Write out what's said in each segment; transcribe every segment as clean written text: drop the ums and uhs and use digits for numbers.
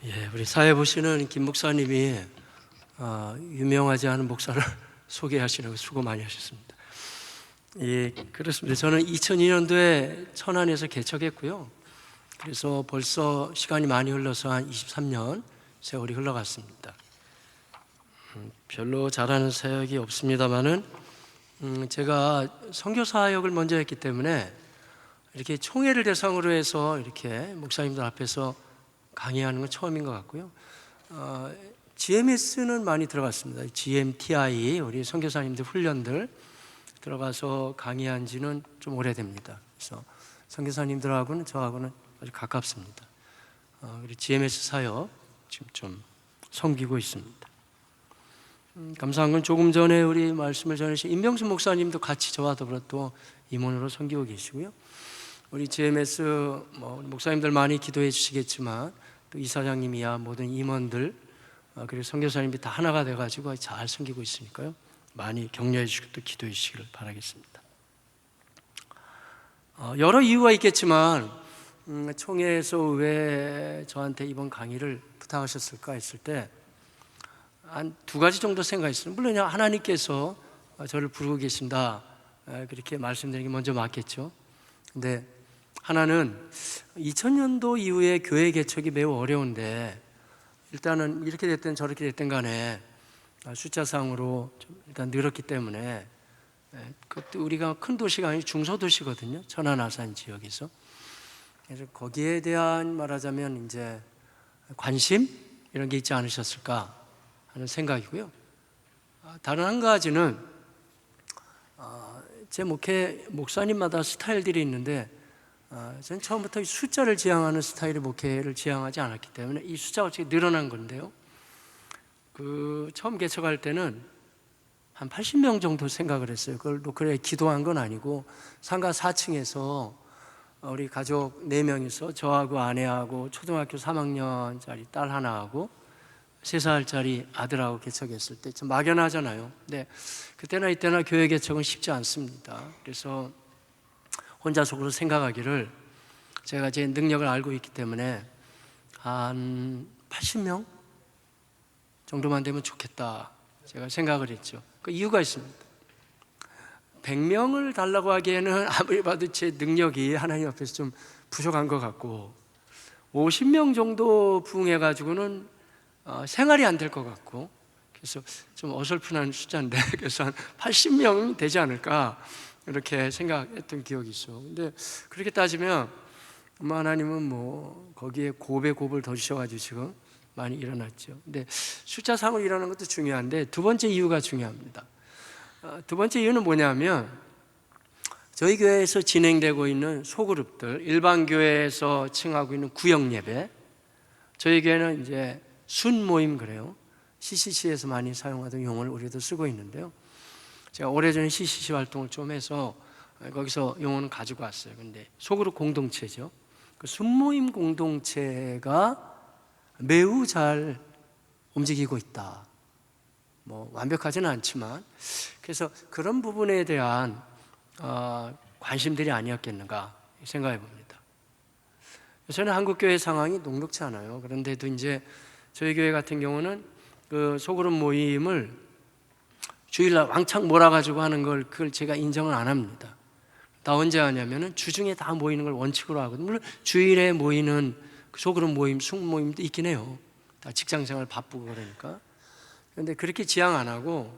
우리 사회 보시는 김 목사님이 유명하지 않은 목사를 소개하시려고 수고 많이 하셨습니다. 그렇습니다. 저는 2002년도에 천안에서 개척했고요. 그래서 벌써 시간이 많이 흘러서 한 23년 세월이 흘러갔습니다. 별로 잘하는 사역이 없습니다만은 제가 선교 사역을 먼저 했기 때문에 이렇게 총회를 대상으로 해서 이렇게 목사님들 앞에서 강의하는 건 처음인 것 같고요. GMS는 많이 들어갔습니다. GMTI 우리 선교사님들 훈련들 들어가서 강의한 지는 좀 오래됩니다. 그래서 선교사님들하고는 저하고는 아주 가깝습니다. 우리 GMS 사역 지금 좀 섬기고 있습니다. 감사한 건 조금 전에 우리 말씀을 전하신 임병수 목사님도 같이 저와 더불어 또 임원으로 섬기고 계시고요. 우리 GMS 목사님들 많이 기도해 주시겠지만 또 이사장님이야 모든 임원들 그리고 선교사님이 다 하나가 돼가지고 잘 섬기고 있으니까요. 많이 격려해 주시고 또 기도해 주시기를 바라겠습니다. 여러 이유가 있겠지만 총회에서 왜 저한테 이번 강의를 부탁하셨을까 했을 때 한 두 가지 정도 생각했어요. 물론 하나님께서 저를 부르고 계신다 그렇게 말씀드리는 게 먼저 맞겠죠. 근데 하나는 2000년도 이후에 교회 개척이 매우 어려운데 일단은 이렇게 됐든 저렇게 됐든 간에 숫자상으로 좀 일단 늘었기 때문에 그것도 우리가 큰 도시가 아니고 중소도시거든요. 천안 아산 지역에서. 그래서 거기에 대한 말하자면 이제 관심 이런 게 있지 않으셨을까 하는 생각이고요. 다른 한 가지는 제 목사님마다 스타일들이 있는데 저는 처음부터 숫자를 지향하는 스타일의 목회를 지향하지 않았기 때문에 이 숫자가 어떻게 늘어난 건데요. 처음 개척할 때는 한 80명 정도 생각을 했어요. 그걸 그래 기도한 건 아니고 상가 4층에서 우리 가족 4명이서 저하고 아내하고 초등학교 3학년짜리 딸 하나하고 3살짜리 아들하고 개척했을 때 좀 막연하잖아요. 근데 그때나 이때나 교회 개척은 쉽지 않습니다. 그래서 혼자 속으로 생각하기를 제가 제 능력을 알고 있기 때문에 한 80명 정도만 되면 좋겠다 제가 생각을 했죠. 그 이유가 있습니다. 100명을 달라고 하기에는 아무리 봐도 제 능력이 하나님 앞에서 좀 부족한 것 같고 50명 정도 부응해가지고는 생활이 안 될 것 같고 그래서 좀 어설픈한 숫자인데 그래서 한 80명이 되지 않을까 이렇게 생각했던 기억이 있어. 근데 그렇게 따지면 하나님은 거기에 곱에 곱을 더 주셔가지고 지금 많이 일어났죠. 근데 숫자상으로 일어나는 것도 중요한데 두 번째 이유가 중요합니다. 두 번째 이유는 뭐냐면 저희 교회에서 진행되고 있는 소그룹들, 일반 교회에서 칭하고 있는 구역 예배, 저희 교회는 이제 순 모임 그래요. CCC에서 많이 사용하던 용어를 우리도 쓰고 있는데요. 제가 오래전에 CCC 활동을 좀 해서 거기서 용어는 가지고 왔어요. 근데 소그룹 공동체죠. 그 순모임 공동체가 매우 잘 움직이고 있다. 완벽하지는 않지만 그래서 그런 부분에 대한 관심들이 아니었겠는가 생각해 봅니다. 저는 한국교회 상황이 녹록치 않아요. 그런데도 이제 저희 교회 같은 경우는 그 소그룹 모임을 주일날 왕창 몰아가지고 하는 그걸 제가 인정을 안 합니다. 다 언제 하냐면은 주중에 다 모이는 걸 원칙으로 하거든요. 물론 주일에 모이는 소그룹 모임, 숙모임도 있긴 해요. 다 직장생활 바쁘고 그러니까. 그런데 그렇게 지향 안 하고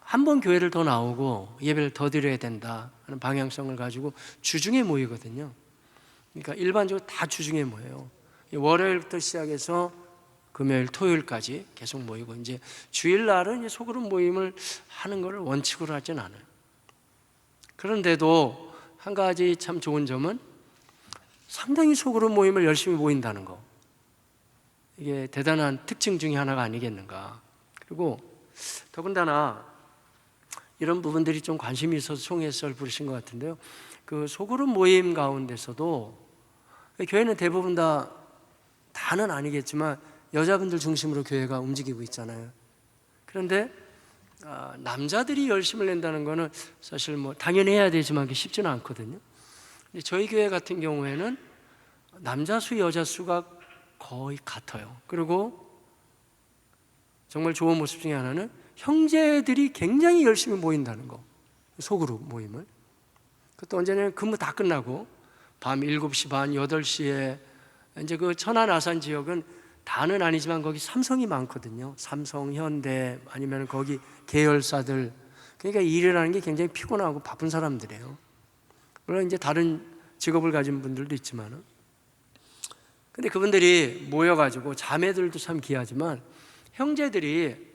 한 번 교회를 더 나오고 예배를 더 드려야 된다 하는 방향성을 가지고 주중에 모이거든요. 그러니까 일반적으로 다 주중에 모여요. 월요일부터 시작해서 금요일, 토요일까지 계속 모이고 이제 주일날은 이제 소그룹 모임을 하는 것을 원칙으로 하진 않아요. 그런데도 한 가지 참 좋은 점은 상당히 소그룹 모임을 열심히 모인다는 거. 이게 대단한 특징 중에 하나가 아니겠는가. 그리고 더군다나 이런 부분들이 좀 관심이 있어서 총회를 부르신 것 같은데요. 그 소그룹 모임 가운데서도 교회는 대부분 다는 아니겠지만 여자분들 중심으로 교회가 움직이고 있잖아요. 그런데 남자들이 열심을 낸다는 거는 사실 당연히 해야 되지만 그게 쉽지는 않거든요. 근데 저희 교회 같은 경우에는 남자 수 여자 수가 거의 같아요. 그리고 정말 좋은 모습 중에 하나는 형제들이 굉장히 열심히 모인다는 거. 소그룹 모임을. 그것도 언제냐면 근무 다 끝나고 밤 7시 반, 8시에 이제 그 천안 아산 지역은 다는 아니지만 거기 삼성이 많거든요. 삼성, 현대 아니면 거기 계열사들. 그러니까 일이라는 게 굉장히 피곤하고 바쁜 사람들이에요. 물론 이제 다른 직업을 가진 분들도 있지만은. 근데 그분들이 모여가지고 자매들도 참 귀하지만 형제들이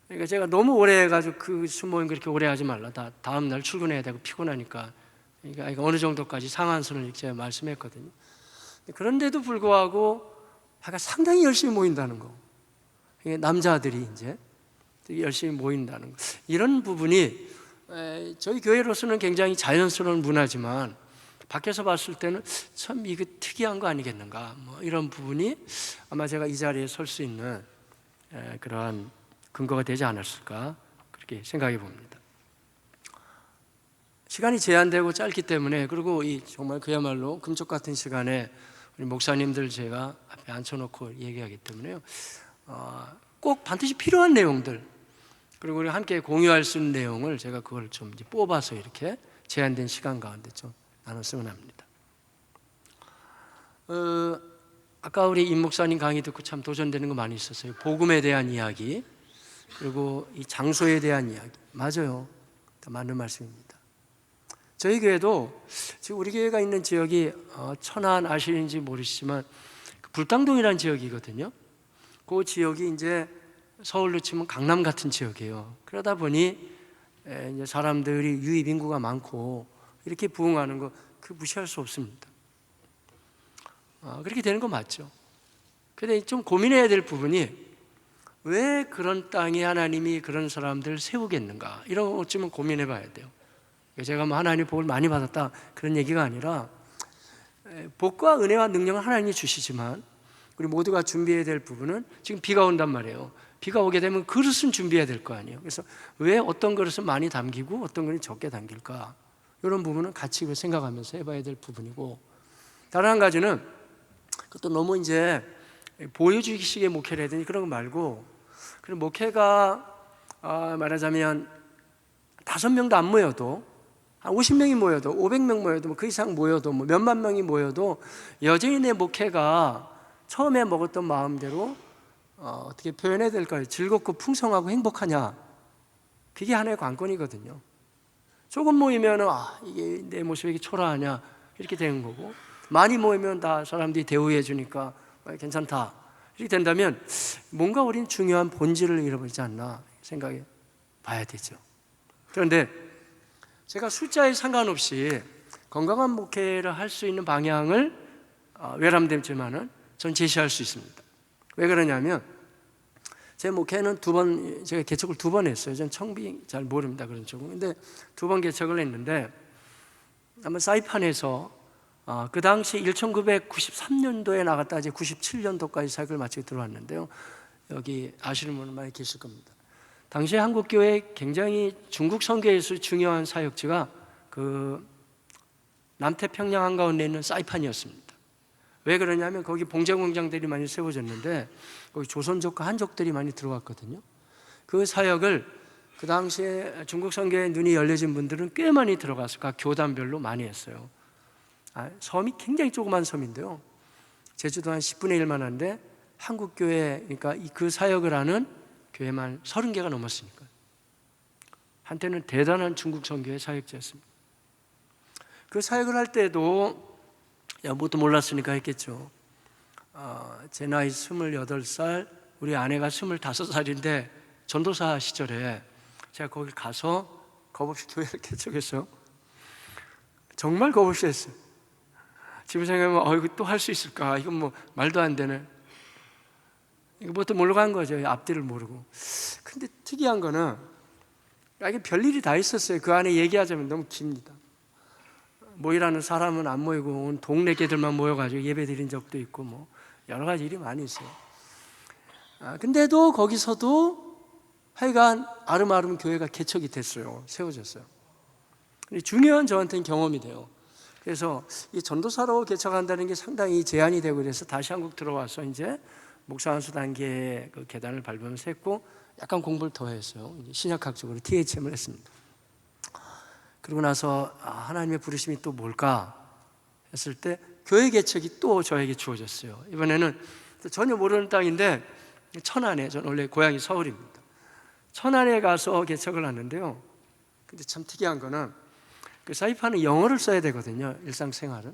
그러니까 제가 너무 오래 해가지고 그 수모임 그렇게 오래 하지 말라. 다음 날 출근해야 되고 피곤하니까. 그러니까 어느 정도까지 상한선을 제가 말씀했거든요. 그런데도 불구하고 상당히 열심히 모인다는 거. 남자들이 이제 되게 열심히 모인다는 거. 이런 부분이 저희 교회로서는 굉장히 자연스러운 문화지만 밖에서 봤을 때는 참 이거 특이한 거 아니겠는가. 뭐 이런 부분이 아마 제가 이 자리에 설 수 있는 그러한 근거가 되지 않았을까 그렇게 생각해 봅니다. 시간이 제한되고 짧기 때문에 그리고 이 정말 그야말로 금쪽 같은 시간에 우리 목사님들 제가 앞에 앉혀놓고 얘기하기 때문에요. 꼭 반드시 필요한 내용들 그리고 우리 함께 공유할 수 있는 내용을 제가 그걸 좀 이제 뽑아서 이렇게 제한된 시간 가운데 좀 나눴으면 합니다. 아까 우리 임 목사님 강의 듣고 참 도전되는 거 많이 있었어요. 복음에 대한 이야기 그리고 이 장소에 대한 이야기. 맞아요. 맞는 말씀입니다. 저희 교회도 지금 우리 교회가 있는 지역이 천안 아시는지 모르시지만 불당동이라는 지역이거든요. 그 지역이 이제 서울로 치면 강남 같은 지역이에요. 그러다 보니 이제 사람들이 유입 인구가 많고 이렇게 부흥하는 거 그 무시할 수 없습니다. 그렇게 되는 거 맞죠. 근데 좀 고민해야 될 부분이 왜 그런 땅에 하나님이 그런 사람들을 세우겠는가 이런 것쯤은 고민해 봐야 돼요. 제가 뭐 하나님 복을 많이 받았다 그런 얘기가 아니라 복과 은혜와 능력은 하나님이 주시지만 우리 모두가 준비해야 될 부분은 지금 비가 온단 말이에요. 비가 오게 되면 그릇은 준비해야 될 거 아니에요. 그래서 왜 어떤 그릇은 많이 담기고 어떤 그릇은 적게 담길까 이런 부분은 같이 생각하면서 해봐야 될 부분이고 다른 한 가지는 그것도 너무 이제 보여주기식의 목회를 해야 되니 그런 거 말고 그런 목회가 말하자면 5명도 안 모여도 한 50명이 모여도 500명 모여도 뭐 그 이상 모여도 뭐 몇만 명이 모여도 여전히 내 목회가 처음에 먹었던 마음대로 어떻게 표현해야 될까요? 즐겁고 풍성하고 행복하냐 그게 하나의 관건이거든요. 조금 모이면 이게 내 모습이 이렇게 초라하냐 이렇게 되는 거고 많이 모이면 다 사람들이 대우해 주니까 괜찮다 이렇게 된다면 뭔가 우리는 중요한 본질을 잃어버리지 않나 생각해 봐야 되죠. 그런데 제가 숫자에 상관없이 건강한 목회를 할 수 있는 방향을 외람되지만은 전 제시할 수 있습니다. 왜 그러냐면 제 목회는 제가 개척을 2번 했어요. 전 청비 잘 모릅니다 그런 쪽은. 근데 2번 개척을 했는데 아마 사이판에서 그 당시 1993년도에 나갔다 이제 97년도까지 사역을 마치고 들어왔는데요. 여기 아시는 분은 많이 계실 겁니다. 당시 한국교회 굉장히 중국 선교에서 중요한 사역지가 그 남태평양 한가운데 있는 사이판이었습니다. 왜 그러냐면 거기 봉제공장들이 많이 세워졌는데 거기 조선족과 한족들이 많이 들어왔거든요. 그 사역을 그 당시에 중국 선교에 눈이 열려진 분들은 꽤 많이 들어가서 각 교단별로 많이 했어요. 섬이 굉장히 조그만 섬인데요. 제주도 한 10분의 1만 한데 한국교회 그러니까 그 사역을 하는 교회만 30개가 넘었으니까 한때는 대단한 중국 선교의 사역자였습니다. 그 사역을 할 때도 아무것도 몰랐으니까 했겠죠. 제 나이 28살 우리 아내가 25살인데 전도사 시절에 제가 거기 가서 겁없이 교회를 개척했어요. 정말 겁없이 했어요. 지금 생각하면 이거 또 할 수 있을까? 이건 뭐 말도 안 되네. 이거 뭐 또 모르고 한 거죠. 앞뒤를 모르고. 근데 특이한 거는 이게 별일이 다 있었어요. 그 안에 얘기하자면 너무 깁니다. 모이라는 사람은 안 모이고 온 동네 개들만 모여가지고 예배 드린 적도 있고 뭐 여러 가지 일이 많이 있어요. 근데도 거기서도 하여간 아름아름 교회가 개척이 됐어요. 세워졌어요. 근데 중요한 저한테는 경험이 돼요. 그래서 이 전도사로 개척한다는 게 상당히 제한이 되고, 그래서 다시 한국 들어와서 이제 목사 안수 단계의 그 계단을 밟으면서 했고, 약간 공부를 더 했어요. 신약학적으로 THM을 했습니다. 그러고 나서 하나님의 부르심이 또 뭘까 했을 때 교회 개척이 또 저에게 주어졌어요. 이번에는 전혀 모르는 땅인데 천안에, 저는 원래 고향이 서울입니다. 천안에 가서 개척을 하는데요. 근데 참 특이한 거는 그 사이판은 영어를 써야 되거든요, 일상생활은.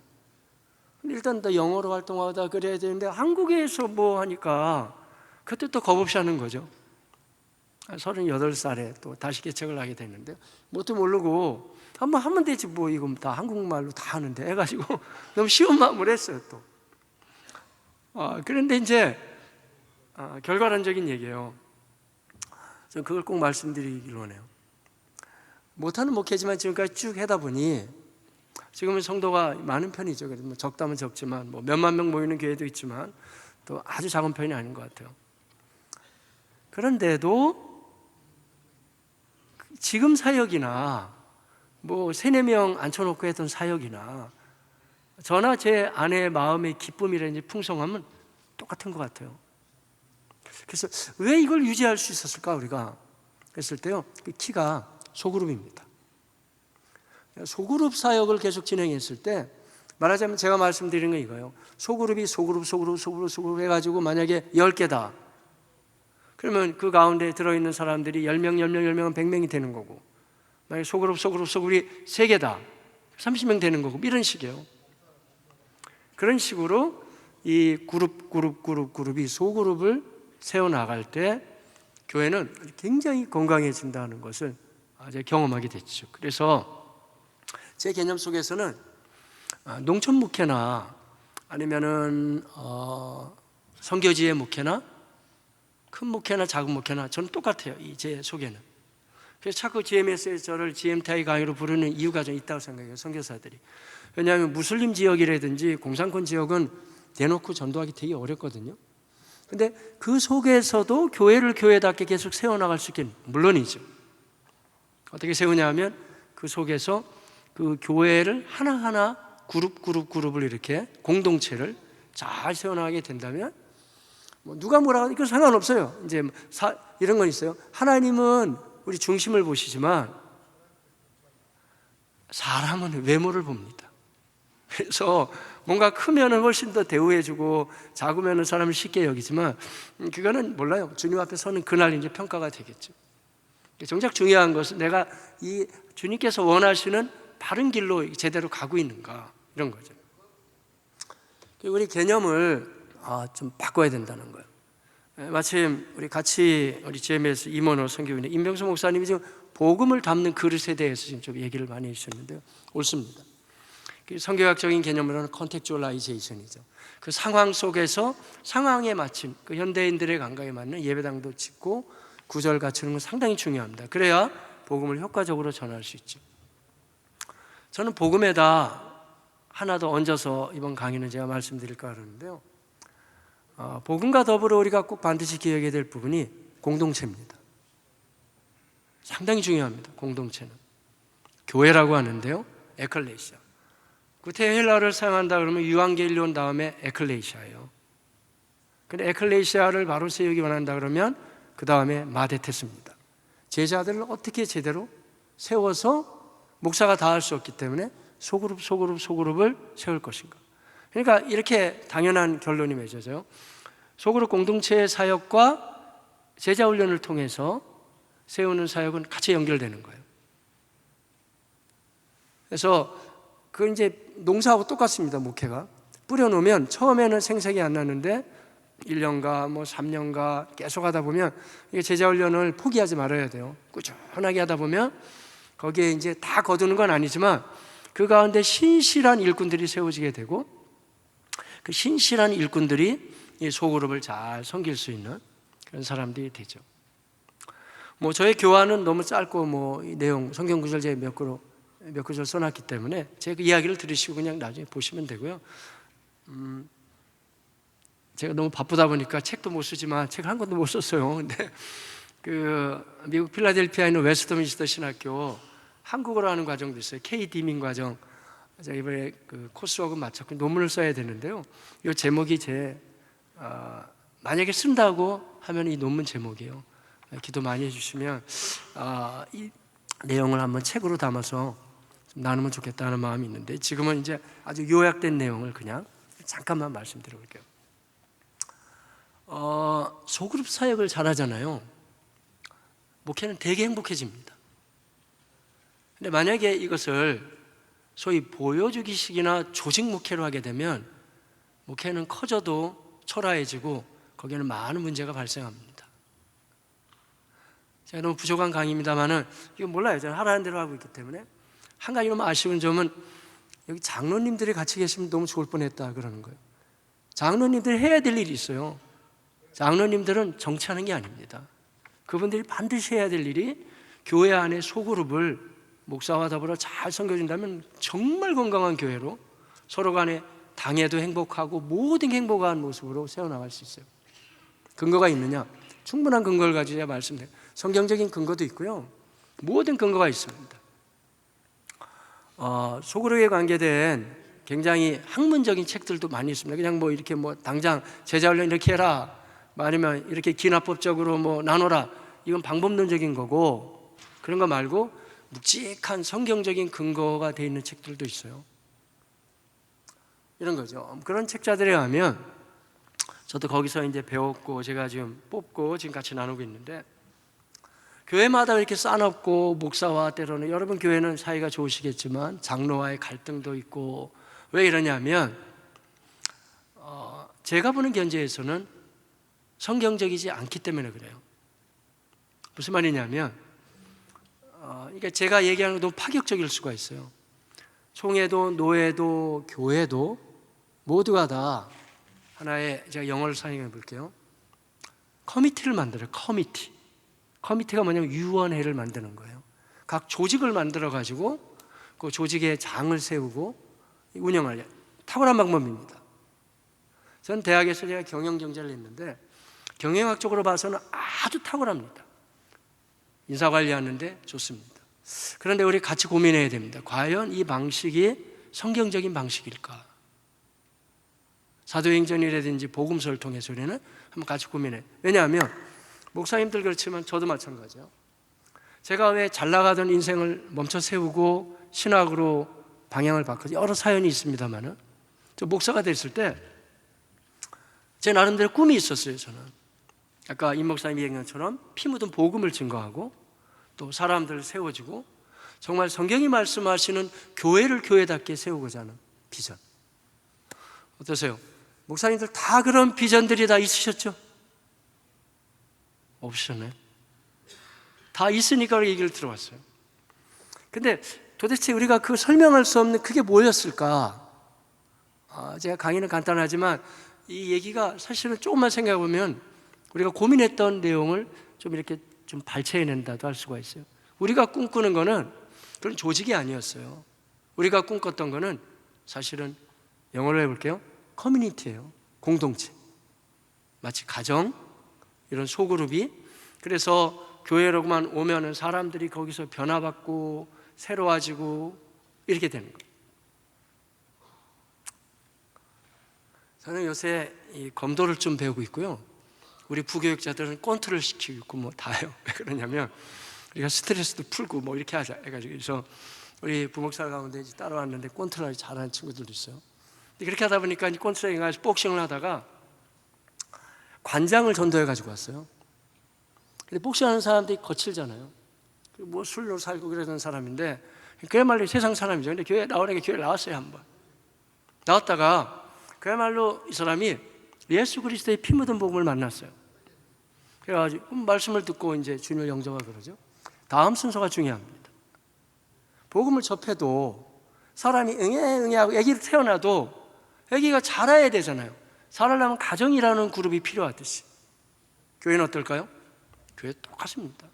근데 일단 또 영어로 활동하다 그래야 되는데 한국에서 뭐 하니까 그때 또 겁없이 하는 거죠. 38살에 또 다시 개척을 하게 됐는데 뭣도 모르고 한번 하면 되지 뭐, 이거 다 한국말로 다 하는데 해가지고 너무 쉬운 마음으로 했어요 또. 그런데 이제 결과론적인 얘기예요. 저는 그걸 꼭 말씀드리기로 원해요. 못하는 목회지만 지금까지 쭉 하다 보니 지금은 성도가 많은 편이죠. 그래서 뭐 적다면 적지만 뭐 몇만 명 모이는 교회도 있지만 또 아주 작은 편이 아닌 것 같아요. 그런데도 지금 사역이나 뭐 3-4명 앉혀놓고 했던 사역이나 저나 제 아내의 마음의 기쁨이라든지 풍성함은 똑같은 것 같아요. 그래서 왜 이걸 유지할 수 있었을까 우리가 했을 때요, 그 키가 소그룹입니다. 소그룹 사역을 계속 진행했을 때, 말하자면 제가 말씀드리는 건 이거예요. 소그룹이 소그룹 해가지고 만약에 10개다 그러면 그 가운데 들어있는 사람들이 10명은 100명이 되는 거고, 만약에 소그룹이 3개다 30명 되는 거고, 이런 식이에요. 그런 식으로 이 그룹이 소그룹을 세워나갈 때 교회는 굉장히 건강해진다는 것을 제가 경험하게 됐죠. 그래서 제 개념 속에서는 농촌 목회나 아니면은 선교지의 목회나 큰 목회나 작은 목회나 저는 똑같아요, 제 속에는. 그래서 자꾸 GMS에 저를 GMTI 강의로 부르는 이유가 좀 있다고 생각해요, 선교사들이. 왜냐하면 무슬림 지역이라든지 공산권 지역은 대놓고 전도하기 되게 어렵거든요. 근데 그 속에서도 교회를 교회답게 계속 세워나갈 수 있긴 물론이죠. 어떻게 세우냐 하면 그 속에서 그 교회를 하나하나 그룹을 이렇게 공동체를 잘 세워나가게 된다면 뭐 누가 뭐라 하든 이거 상관없어요. 이제 이런 건 있어요. 하나님은 우리 중심을 보시지만 사람은 외모를 봅니다. 그래서 뭔가 크면은 훨씬 더 대우해주고 작으면은 사람을 쉽게 여기지만 그거는 몰라요. 주님 앞에 서는 그날 이제 평가가 되겠죠. 정작 중요한 것은 내가 이 주님께서 원하시는 바른 길로 제대로 가고 있는가, 이런 거죠. 우리 개념을 좀 바꿔야 된다는 거예요. 마침 우리 GMS 임원호 선교인의 임병수 목사님이 지금 복음을 담는 그릇에 대해서 지금 좀 얘기를 많이 해주셨는데요, 옳습니다. 성경학적인 개념으로는 컨텍주얼라이제이션이죠. 그 상황 속에서 상황에 맞춘, 그 현대인들의 감각에 맞는 예배당도 짓고 구절 갖추는 건 상당히 중요합니다. 그래야 복음을 효과적으로 전할 수 있죠. 저는 복음에다 하나 더 얹어서 이번 강의는 제가 말씀드릴까 하는데요, 복음과 더불어 우리가 꼭 반드시 기억해야 될 부분이 공동체입니다. 상당히 중요합니다. 공동체는 교회라고 하는데요, 에클레시아. 구태 헬라어를 사용한다 그러면 유앙겔리온 다음에 에클레시아예요. 근데 에클레시아를 바로 세우기 원한다 그러면 그 다음에 마데테스입니다. 제자들을 어떻게 제대로 세워서 목사가 다 할 수 없기 때문에 소그룹을 세울 것인가. 그러니까 이렇게 당연한 결론이 맺어져요. 소그룹 공동체의 사역과 제자 훈련을 통해서 세우는 사역은 같이 연결되는 거예요. 그래서 그건 이제 농사하고 똑같습니다. 목회가 뿌려놓으면 처음에는 생색이 안 나는데 1년가 뭐 3년가 계속 하다 보면 이게 제자 훈련을 포기하지 말아야 돼요. 꾸준하게 하다 보면 거기에 이제 다 거두는 건 아니지만 그 가운데 신실한 일꾼들이 세워지게 되고, 그 신실한 일꾼들이 이 소그룹을 잘 섬길 수 있는 그런 사람들이 되죠. 뭐 저의 교환은 너무 짧고 뭐 이 내용 성경 구절 제가 몇 구절 써놨기 때문에 제 그 이야기를 들으시고 그냥 나중에 보시면 되고요. 제가 너무 바쁘다 보니까 책도 못 쓰지만 책 한 권도 못 썼어요. 근데 그 미국 필라델피아에 있는 웨스트민스터 신학교 한국어로 하는 과정도 있어요. K 디밍 과정. 제가 이번에 그 코스웍은 마쳤고 논문을 써야 되는데요. 이 제목이 만약에 쓴다고 하면 이 논문 제목이에요. 기도 많이 해주시면 이 내용을 한번 책으로 담아서 좀 나누면 좋겠다는 마음이 있는데, 지금은 이제 아주 요약된 내용을 그냥 잠깐만 말씀드려볼게요. 소그룹 사역을 잘하잖아요. 목회는 되게 행복해집니다. 근데 만약에 이것을 소위 보여주기식이나 조직 목회로 하게 되면 목회는 커져도 초라해지고 거기에는 많은 문제가 발생합니다. 제가 너무 부족한 강의입니다만은 이거 몰라요. 저는 하라는 대로 하고 있기 때문에. 한 가지 너무 아쉬운 점은 여기 장로님들이 같이 계시면 너무 좋을 뻔했다 그러는 거예요. 장로님들이 해야 될 일이 있어요. 장로님들은 정치하는 게 아닙니다. 그분들이 반드시 해야 될 일이 교회 안에 소그룹을 목사와 더불어 잘 섬겨준다면 정말 건강한 교회로 서로 간에 당해도 행복하고 모든 행복한 모습으로 세워나갈 수 있어요. 근거가 있느냐? 충분한 근거를 가지고 제가 말씀드려요. 성경적인 근거도 있고요, 모든 근거가 있습니다. 소그룹에 관계된 굉장히 학문적인 책들도 많이 있습니다. 그냥 뭐 이렇게 뭐 당장 제자훈련 이렇게 해라, 아니면 이렇게 기납법적으로 뭐 나눠라, 이건 방법론적인 거고, 그런 거 말고 묵직한 성경적인 근거가 되어 있는 책들도 있어요. 이런 거죠. 그런 책자들에 가면 저도 거기서 이제 배웠고 제가 지금 뽑고 지금 같이 나누고 있는데, 교회마다 이렇게 싸납고 목사와 때로는, 여러분 교회는 사이가 좋으시겠지만 장로와의 갈등도 있고, 왜 이러냐면 제가 보는 견지에서는 성경적이지 않기 때문에 그래요. 무슨 말이냐면 그러니까 제가 얘기하는 건 너무 파격적일 수가 있어요. 총회도 노회도 교회도 모두가 다 하나의, 제가 영어를 사용해 볼게요, 커미티를 만들어요. 커미티가 뭐냐면 위원회를 만드는 거예요. 각 조직을 만들어 가지고 그 조직의 장을 세우고 운영하려, 탁월한 방법입니다. 전 대학에서 제가 경영경제를 했는데 경영학적으로 봐서는 아주 탁월합니다. 인사관리하는데 좋습니다. 그런데 우리 같이 고민해야 됩니다. 과연 이 방식이 성경적인 방식일까? 사도행전이라든지 복음서를 통해서 우리는 한번 같이 고민해요. 왜냐하면 목사님들 그렇지만 저도 마찬가지예요. 제가 왜 잘 나가던 인생을 멈춰 세우고 신학으로 방향을 바꿔서 여러 사연이 있습니다만은, 저 목사가 됐을 때 제 나름대로 꿈이 있었어요. 저는 아까 임 목사님이 얘기한 것처럼 피 묻은 복음을 증거하고 또 사람들을 세워주고 정말 성경이 말씀하시는 교회를 교회답게 세우고자 하는 비전. 어떠세요? 목사님들 다 그런 비전들이 다 있으셨죠? 없으셨나요? 다 있으니까 그 얘기를 들어왔어요. 근데 도대체 우리가 그 설명할 수 없는 그게 뭐였을까? 제가 강의는 간단하지만 이 얘기가 사실은 조금만 생각해 보면 우리가 고민했던 내용을 좀 이렇게 좀 발췌해낸다도 할 수가 있어요. 우리가 꿈꾸는 거는 그런 조직이 아니었어요. 우리가 꿈꿨던 거는 사실은 영어로 해볼게요, 커뮤니티예요. 공동체, 마치 가정, 이런 소그룹이. 그래서 교회로만 오면은 사람들이 거기서 변화받고 새로워지고 이렇게 되는 거예요. 저는 요새 이 검도를 좀 배우고 있고요, 우리 부교육자들은 꼰트를 시키고 있고 뭐 다요. 왜 그러냐면 우리가 스트레스도 풀고 뭐 이렇게 하자 해가지고, 그래서 우리 부목사 가운데 이제 따라왔는데 꼰트를 잘하는 친구들도 있어요. 그렇게 하다 보니까 이제 꼰트에 가서 복싱을 하다가 관장을 전도해 가지고 왔어요. 근데 복싱하는 사람들이 거칠잖아요. 뭐 술로 살고 그러던 사람인데 그야말로 세상 사람이죠. 근데 교회 나오니까 교회 나왔어요. 한번 나왔다가 그야말로 이 사람이 예수 그리스도의 피 묻은 복음을 만났어요. 그래가지고 말씀을 듣고 이제 주님을 영접하고 그러죠. 다음 순서가 중요합니다. 복음을 접해도 사람이 응애하고 아기를 태어나도 아기가 자라야 되잖아요. 자라려면 가정이라는 그룹이 필요하듯이 교회는 어떨까요? 교회 똑같습니다.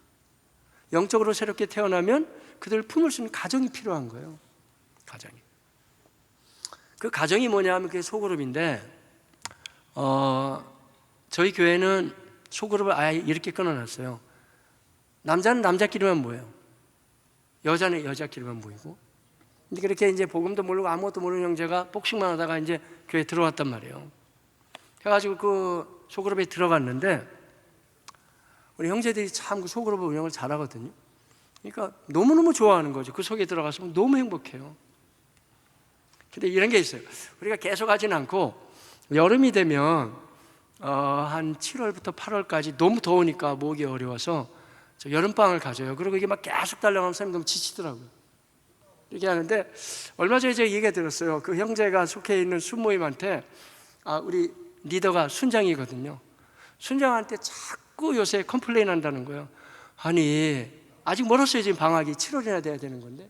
영적으로 새롭게 태어나면 그들을 품을 수 있는 가정이 필요한 거예요. 가정이. 그 가정이 뭐냐면 그게 소그룹인데 저희 교회는 소그룹을 아예 이렇게 끊어놨어요. 남자는 남자끼리만 모여요. 여자는 여자끼리만 모이고 근데 그렇게 이제 복음도 모르고 아무것도 모르는 형제가 복싱만 하다가 이제 교회에 들어왔단 말이에요. 해가지고 그 소그룹에 들어갔는데 우리 형제들이 참 그 소그룹 운영을 잘하거든요. 그러니까 너무너무 좋아하는 거죠. 그 속에 들어갔으면 너무 행복해요. 근데 이런 게 있어요. 우리가 계속 하진 않고 여름이 되면 한 7월부터 8월까지 너무 더우니까 모으기 어려워서 저 여름방을 가져요. 그리고 이게 막 계속 달려가면 사람이 너무 지치더라고요. 이렇게 하는데 얼마 전에 제가 얘기가 들었어요. 그 형제가 속해 있는 순모임한테 우리 리더가 순장이거든요. 순장한테 자꾸 요새 컴플레인 한다는 거예요. 아니 아직 멀었어요. 지금 방학이 7월이나 돼야 되는 건데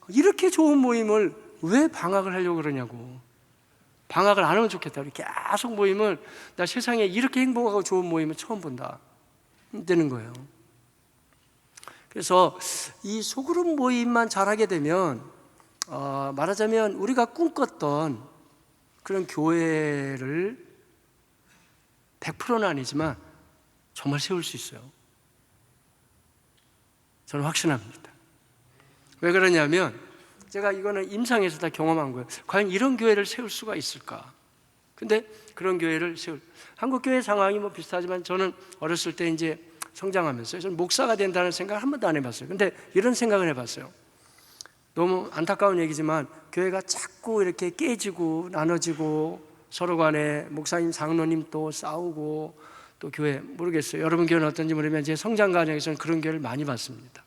이렇게 좋은 모임을 왜 방학을 하려고 그러냐고. 방학을 안 하면 좋겠다. 계속 모임을, 나 세상에 이렇게 행복하고 좋은 모임을 처음 본다 되는 거예요. 그래서 이 소그룹 모임만 잘하게 되면 말하자면 우리가 꿈꿨던 그런 교회를 100%는 아니지만 정말 세울 수 있어요. 저는 확신합니다. 왜 그러냐면 제가 이거는 임상에서 다 경험한 거예요. 과연 이런 교회를 세울 수가 있을까? 근데 그런 교회를 한국 교회 상황이 뭐 비슷하지만 저는 어렸을 때 이제 성장하면서 저는 목사가 된다는 생각을 한 번도 안 해봤어요. 근데 이런 생각을 해봤어요. 너무 안타까운 얘기지만 교회가 자꾸 이렇게 깨지고 나눠지고 서로 간에 목사님, 장로님 또 싸우고 또 교회 모르겠어요. 여러분 교회는 어떤지 모르면 제 성장 과정에서는 그런 교회를 많이 봤습니다.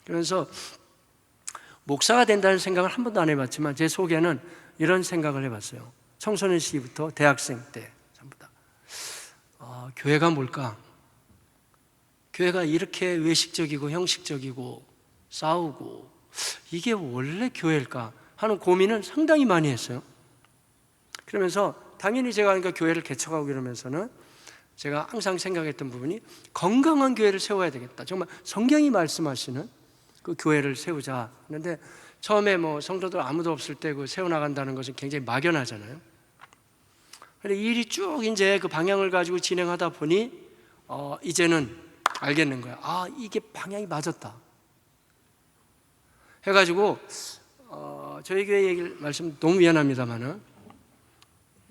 그러면서 목사가 된다는 생각을 한 번도 안 해봤지만 제 속에는 이런 생각을 해봤어요. 청소년 시기부터 대학생 때 전부 다 교회가 뭘까? 교회가 이렇게 외식적이고 형식적이고 싸우고 이게 원래 교회일까 하는 고민은 상당히 많이 했어요. 그러면서 당연히 제가 그러니까 교회를 개척하고 이러면서는 제가 항상 생각했던 부분이 건강한 교회를 세워야 되겠다. 정말 성경이 말씀하시는 그 교회를 세우자. 그런데 처음에 뭐 성도들 아무도 없을 때 그 세워나간다는 것은 굉장히 막연하잖아요. 그런데 일이 쭉 이제 그 방향을 가지고 진행하다 보니 이제는 알겠는 거야. 이게 방향이 맞았다. 해가지고 저희 교회 얘기를 말씀 너무 미안합니다만은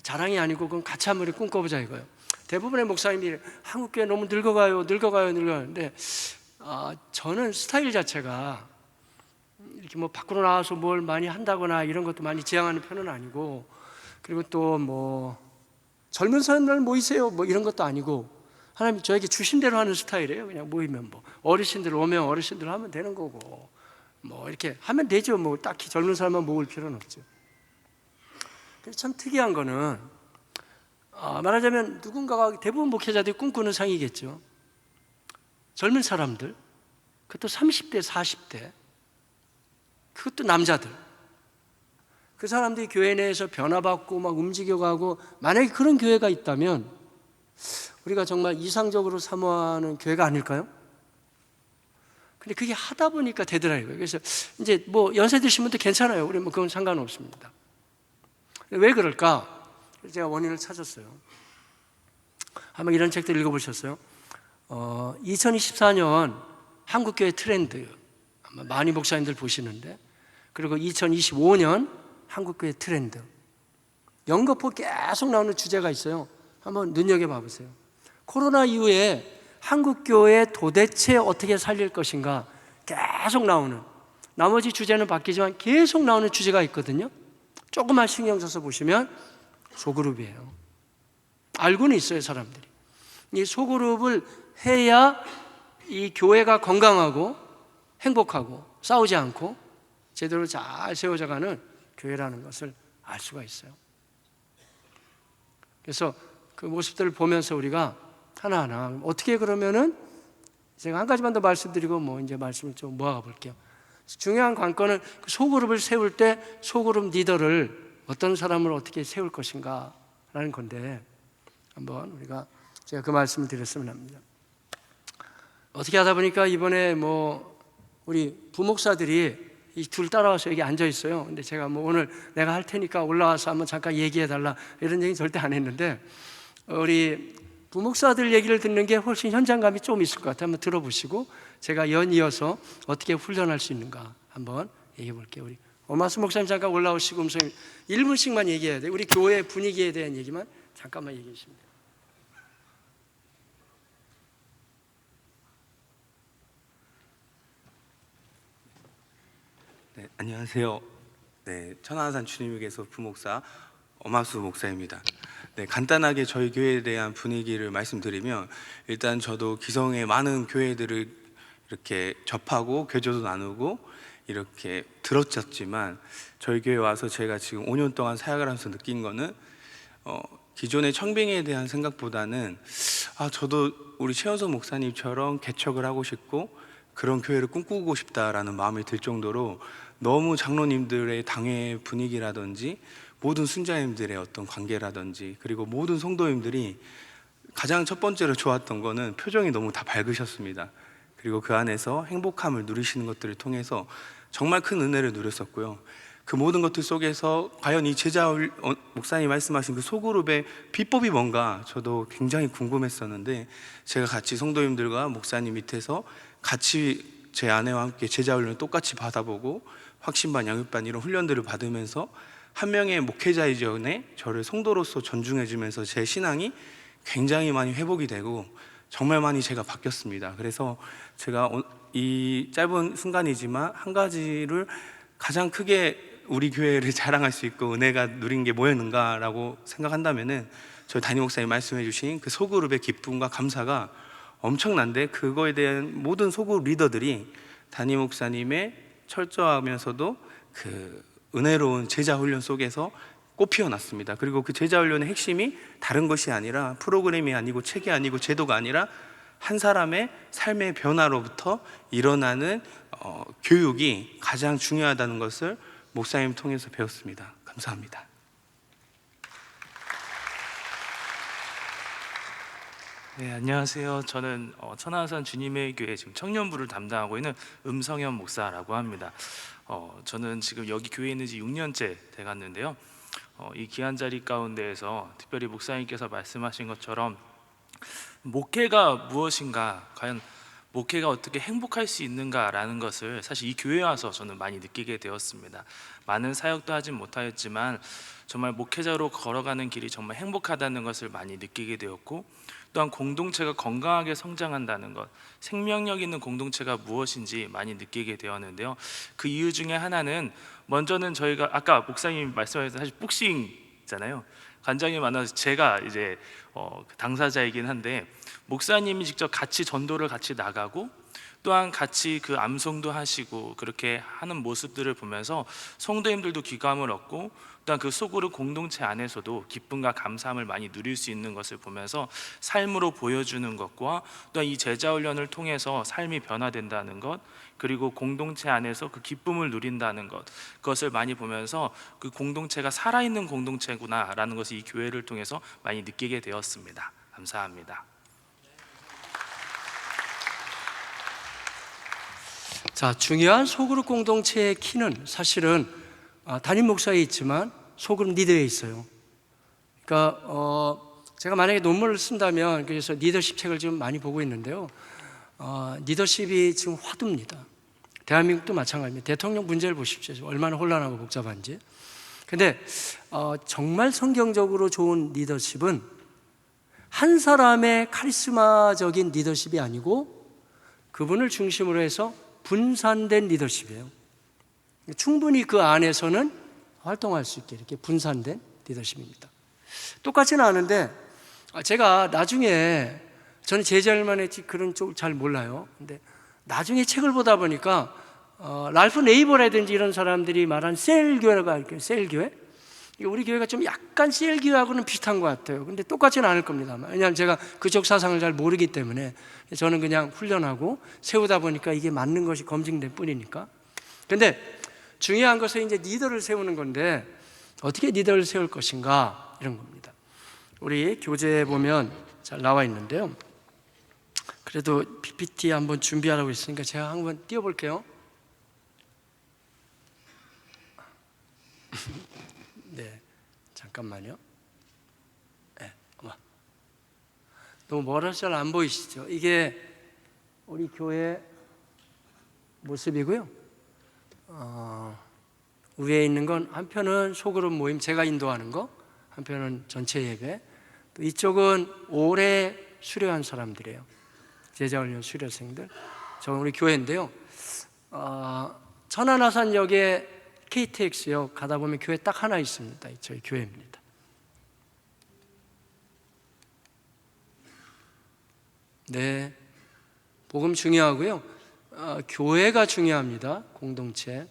자랑이 아니고 그건 같이 한번 꿈꿔보자 이거예요. 대부분의 목사님들이 한국 교회 너무 늙어가요. 근데 저는 스타일 자체가 이렇게 뭐 밖으로 나와서 뭘 많이 한다거나 이런 것도 많이 지향하는 편은 아니고, 그리고 또 뭐 젊은 사람들 모이세요 뭐 이런 것도 아니고 하나님 저에게 주신 대로 하는 스타일이에요. 그냥 모이면 뭐 어르신들 오면 어르신들 하면 되는 거고 뭐 이렇게 하면 되죠. 뭐 딱히 젊은 사람만 모을 필요는 없죠. 그래서 참 특이한 거는 말하자면 누군가가 대부분 목회자들이 꿈꾸는 상이겠죠. 젊은 사람들, 그것도 30대, 40대, 그것도 남자들, 그 사람들이 교회 내에서 변화받고 막 움직여가고, 만약에 그런 교회가 있다면 우리가 정말 이상적으로 사모하는 교회가 아닐까요? 근데 그게 하다 보니까 되더라고요. 그래서 이제 뭐 연세 드신 분도 괜찮아요. 우리 뭐 그건 상관없습니다. 왜 그럴까? 제가 원인을 찾았어요. 한번 이런 책들 읽어보셨어요? 2024년 한국교회 트렌드 아마 많이 목사님들 보시는데, 그리고 2025년 한국교회 트렌드 연거푸 계속 나오는 주제가 있어요. 한번 눈여겨봐 보세요. 코로나 이후에 한국교회 도대체 어떻게 살릴 것인가 계속 나오는, 나머지 주제는 바뀌지만 계속 나오는 주제가 있거든요. 조금만 신경 써서 보시면 소그룹이에요. 알고는 있어요, 사람들이. 이 소그룹을 해야 이 교회가 건강하고 행복하고 싸우지 않고 제대로 잘 세워져가는 교회라는 것을 알 수가 있어요. 그래서 그 모습들을 보면서 우리가 하나하나 어떻게, 그러면은 제가 한 가지만 더 말씀드리고 뭐 이제 말씀을 좀 모아가 볼게요. 중요한 관건은 그 소그룹을 세울 때 소그룹 리더를 어떤 사람을 어떻게 세울 것인가 라는 건데, 한번 우리가 제가 그 말씀을 드렸으면 합니다. 어떻게 하다 보니까 이번에 뭐 우리 부목사들이 이 둘 따라와서 여기 앉아 있어요. 근데 제가 뭐 오늘 내가 할 테니까 올라와서 한번 잠깐 얘기해 달라 이런 얘기 절대 안 했는데, 우리 부목사들 얘기를 듣는 게 훨씬 현장감이 좀 있을 것 같아요. 한번 들어보시고 제가 연이어서 어떻게 훈련할 수 있는가 한번 얘기해 볼게요. 우리 오마수 목사님 잠깐 올라오시고 음성 1분씩만 얘기해야 돼요. 우리 교회 분위기에 대한 얘기만 잠깐만 얘기해 주시면 돼요. 네, 안녕하세요. 네, 천안산 주님에게서 부목사 엄하수 목사입니다. 네, 간단하게 저희 교회에 대한 분위기를 말씀드리면, 일단 저도 기성의 많은 교회들을 이렇게 접하고 교제도 나누고 이렇게 들었었지만, 저희 교회 와서 제가 지금 5년 동안 사역을 하면서 느낀 거는 기존의 청빙에 대한 생각보다는 저도 우리 최현석 목사님처럼 개척을 하고 싶고 그런 교회를 꿈꾸고 싶다라는 마음이 들 정도로 너무 장로님들의 당회 분위기라든지 모든 순자님들의 어떤 관계라든지 그리고 모든 성도님들이 가장 첫 번째로 좋았던 거는 표정이 너무 다 밝으셨습니다. 그리고 그 안에서 행복함을 누리시는 것들을 통해서 정말 큰 은혜를 누렸었고요. 그 모든 것들 속에서 과연 이 제자 목사님 말씀하신 그 소그룹의 비법이 뭔가 저도 굉장히 궁금했었는데, 제가 같이 성도님들과 목사님 밑에서 같이 제 아내와 함께 제자 훈련을 똑같이 받아보고 확신반, 양육반 이런 훈련들을 받으면서 한 명의 목회자 이전에 저를 성도로서 존중해주면서 제 신앙이 굉장히 많이 회복이 되고 정말 많이 제가 바뀌었습니다. 그래서 제가 이 짧은 순간이지만 한 가지를 가장 크게 우리 교회를 자랑할 수 있고 은혜가 누린 게 뭐였는가라고 생각한다면은 저희 담임 목사님 말씀해 주신 그 소그룹의 기쁨과 감사가 엄청난데, 그거에 대한 모든 소그룹 리더들이 담임 목사님의 철저하면서도 그 은혜로운 제자 훈련 속에서 꽃피어났습니다. 그리고 그 제자 훈련의 핵심이 다른 것이 아니라 프로그램이 아니고 책이 아니고 제도가 아니라 한 사람의 삶의 변화로부터 일어나는 교육이 가장 중요하다는 것을 목사님 통해서 배웠습니다. 감사합니다. 네, 안녕하세요. 저는 천안산 주님의 교회 지금 청년부를 담당하고 있는 음성현 목사라고 합니다. 저는 지금 여기 교회에 있는 지 6년째 돼갔는데요. 이 귀한 자리 가운데에서 특별히 목사님께서 말씀하신 것처럼 목회가 무엇인가, 과연 목회가 어떻게 행복할 수 있는가라는 것을 사실 이 교회에 와서 저는 많이 느끼게 되었습니다. 많은 사역도 하진 못하였지만 정말 목회자로 걸어가는 길이 정말 행복하다는 것을 많이 느끼게 되었고, 또한 공동체가 건강하게 성장한다는 것, 생명력 있는 공동체가 무엇인지 많이 느끼게 되었는데요. 그 이유 중에 하나는, 먼저는 저희가 아까 목사님 말씀하신 사실 복싱이잖아요. 관장이 만나서 제가 이제 당사자이긴 한데, 목사님이 직접 같이 전도를 같이 나가고 또한 같이 그 암송도 하시고 그렇게 하는 모습들을 보면서 성도님들도 귀감을 얻고, 또한 그 소그룹 공동체 안에서도 기쁨과 감사함을 많이 누릴 수 있는 것을 보면서 삶으로 보여주는 것과, 또한 이 제자 훈련을 통해서 삶이 변화된다는 것, 그리고 공동체 안에서 그 기쁨을 누린다는 것, 그것을 많이 보면서 그 공동체가 살아있는 공동체구나 라는 것을 이 교회를 통해서 많이 느끼게 되었습니다. 감사합니다. 자, 중요한 소그룹 공동체의 키는 사실은 담임 목사에 있지만 소그룹 리더에 있어요. 그러니까 제가 만약에 논문을 쓴다면, 그래서 리더십 책을 지금 많이 보고 있는데요. 리더십이 지금 화두입니다. 대한민국도 마찬가지입니다. 대통령 문제를 보십시오. 얼마나 혼란하고 복잡한지. 근데 정말 성경적으로 좋은 리더십은 한 사람의 카리스마적인 리더십이 아니고 그분을 중심으로 해서 분산된 리더십이에요. 충분히 그 안에서는 활동할 수 있게 이렇게 분산된 리더십입니다. 똑같지는 않은데, 제가 나중에, 저는 제자일만 했지 그런 쪽 잘 몰라요. 근데 나중에 책을 보다 보니까 랄프 네이버라든지 이런 사람들이 말한 셀교회가 있어요. 셀교회. 우리 교회가 좀 약간 셀교회하고는 비슷한 것 같아요. 근데 똑같지는 않을 겁니다. 왜냐하면 제가 그쪽 사상을 잘 모르기 때문에 저는 그냥 훈련하고 세우다 보니까 이게 맞는 것이 검증된 뿐이니까. 근데 중요한 것은 이제 리더를 세우는 건데, 어떻게 리더를 세울 것인가, 이런 겁니다. 우리 교재에 보면 잘 나와 있는데요. 그래도 PPT 한번 준비하라고 했으니까 제가 한번 띄워볼게요. 네, 잠깐만요. 네, 너무 멀어서 잘 안 보이시죠? 이게 우리 교회 모습이고요. 위에 있는 건 한편은 소그룹 모임 제가 인도하는 거, 한편은 전체 예배, 또 이쪽은 오래 수료한 사람들이에요. 제자훈련 수료생들. 저는 우리 교회인데요. 천안아산역에 KTX역 가다 보면 교회 딱 하나 있습니다. 저희 교회입니다. 네, 복음 중요하고요. 교회가 중요합니다. 공동체.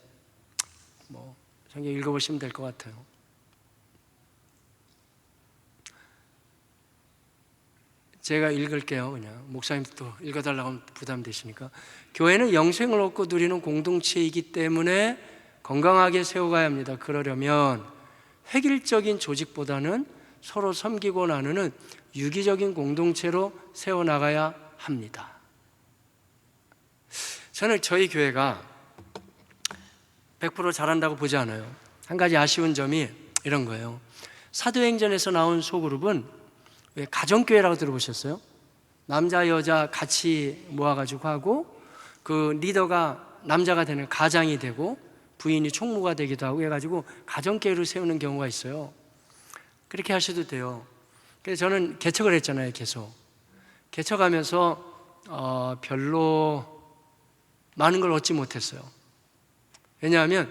성경 읽어보시면 될 것 같아요. 제가 읽을게요. 그냥 목사님도 읽어달라고 하면 부담되시니까. 교회는 영생을 얻고 누리는 공동체이기 때문에 건강하게 세워가야 합니다. 그러려면 획일적인 조직보다는 서로 섬기고 나누는 유기적인 공동체로 세워나가야 합니다. 저는 저희 교회가 100% 잘한다고 보지 않아요. 한 가지 아쉬운 점이 이런 거예요. 사도행전에서 나온 소그룹은 왜 가정교회라고 들어보셨어요? 남자 여자 같이 모아가지고 하고, 그 리더가 남자가 되는 가장이 되고 부인이 총무가 되기도 하고 해가지고 가정교회를 세우는 경우가 있어요. 그렇게 하셔도 돼요. 그래서 저는 개척을 했잖아요. 계속 개척하면서 별로 많은 걸 얻지 못했어요. 왜냐하면